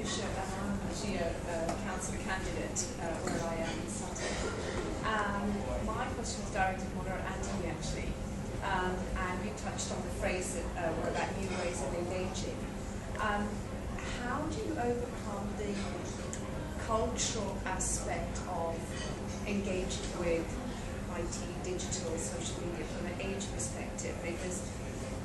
Patricia, and I'm actually a council candidate where I am in Sutton. My question is directed more at Anthony, actually. And we touched on the phrase about new ways of engaging. How do you overcome the cultural aspect of engaging with IT, digital, social media from an age perspective? Because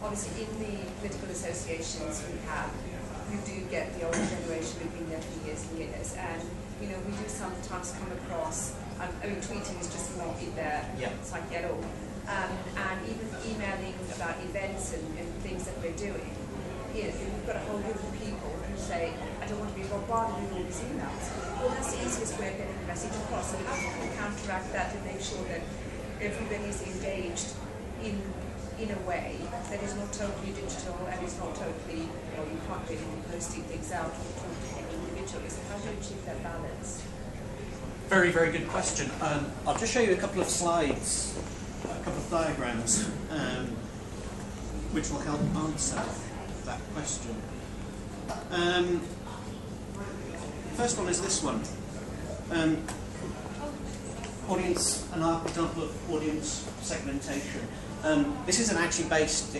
obviously in the political associations we do get the older generation who've been there for years and years, and we do sometimes come across, tweeting is just not in there, it's like at all, and even emailing about events and things that we're doing. We've got a whole group of people who say, I don't want to be bombarded with all these emails. Well, that's the easiest way of getting the message across. So how can we counteract that and make sure that everybody's engaged in a way that is not totally digital and is not totally, you can't really be posting things out or talking individually. So how do you achieve that balance? Very, very good question. I'll just show you a couple of slides, a couple of diagrams, which will help answer that question. First one is this one. Audience, an example of audience segmentation. This isn't actually based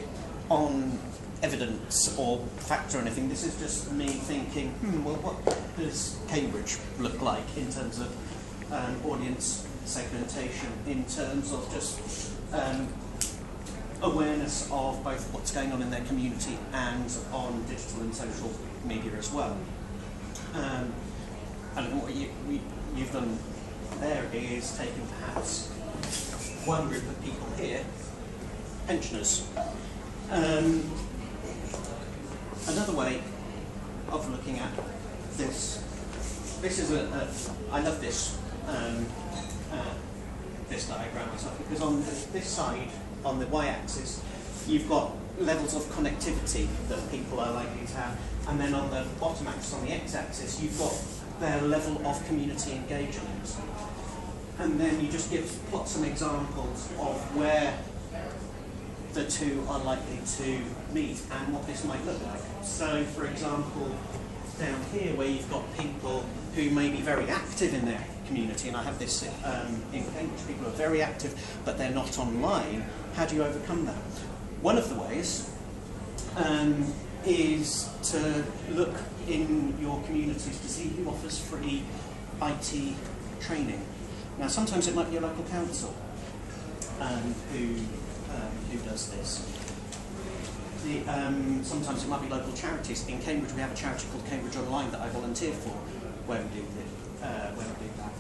on evidence or fact or anything. This is just me thinking, well, what does Cambridge look like in terms of audience segmentation, in terms of just awareness of both what's going on in their community and on digital and social media as well. And what you've done there is taken perhaps one group of people here, pensioners. Another way of looking at this is I love this this diagram myself, because on this side, on the y-axis, you've got levels of connectivity that people are likely to have, and then on the bottom axis, on the x-axis, you've got their level of community engagement. And then you just plot some examples of where the two are likely to meet and what this might look like. So, for example, down here where you've got people who may be very active in their community, and I have this in Cambridge, people are very active but they're not online. How do you overcome that? One of the ways is to look in your communities to see who offers free IT training. Now, sometimes it might be a local council who does this. Sometimes it might be local charities. In Cambridge, we have a charity called Cambridge Online that I volunteer for, where we do that.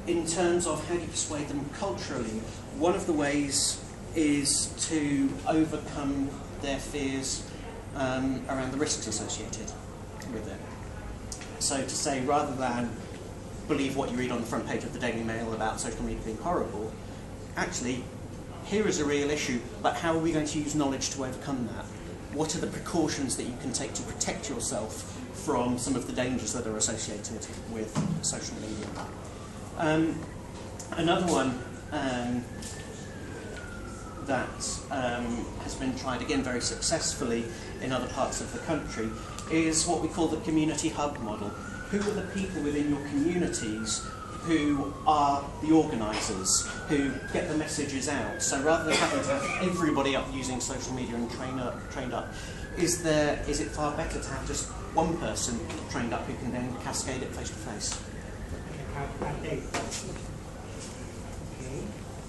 In terms of how do you persuade them culturally, one of the ways is to overcome their fears around the risks associated with it. So to say, rather than believe what you read on the front page of the Daily Mail about social media being horrible, actually, here is a real issue, but how are we going to use knowledge to overcome that? What are the precautions that you can take to protect yourself from some of the dangers that are associated with social media? Another one that has been tried, again very successfully in other parts of the country, is what we call the community hub model. Who are the people within your communities who are the organisers, who get the messages out? So rather than having to have everybody up using social media and trained up, is it far better to have just one person trained up who can then cascade it face to face?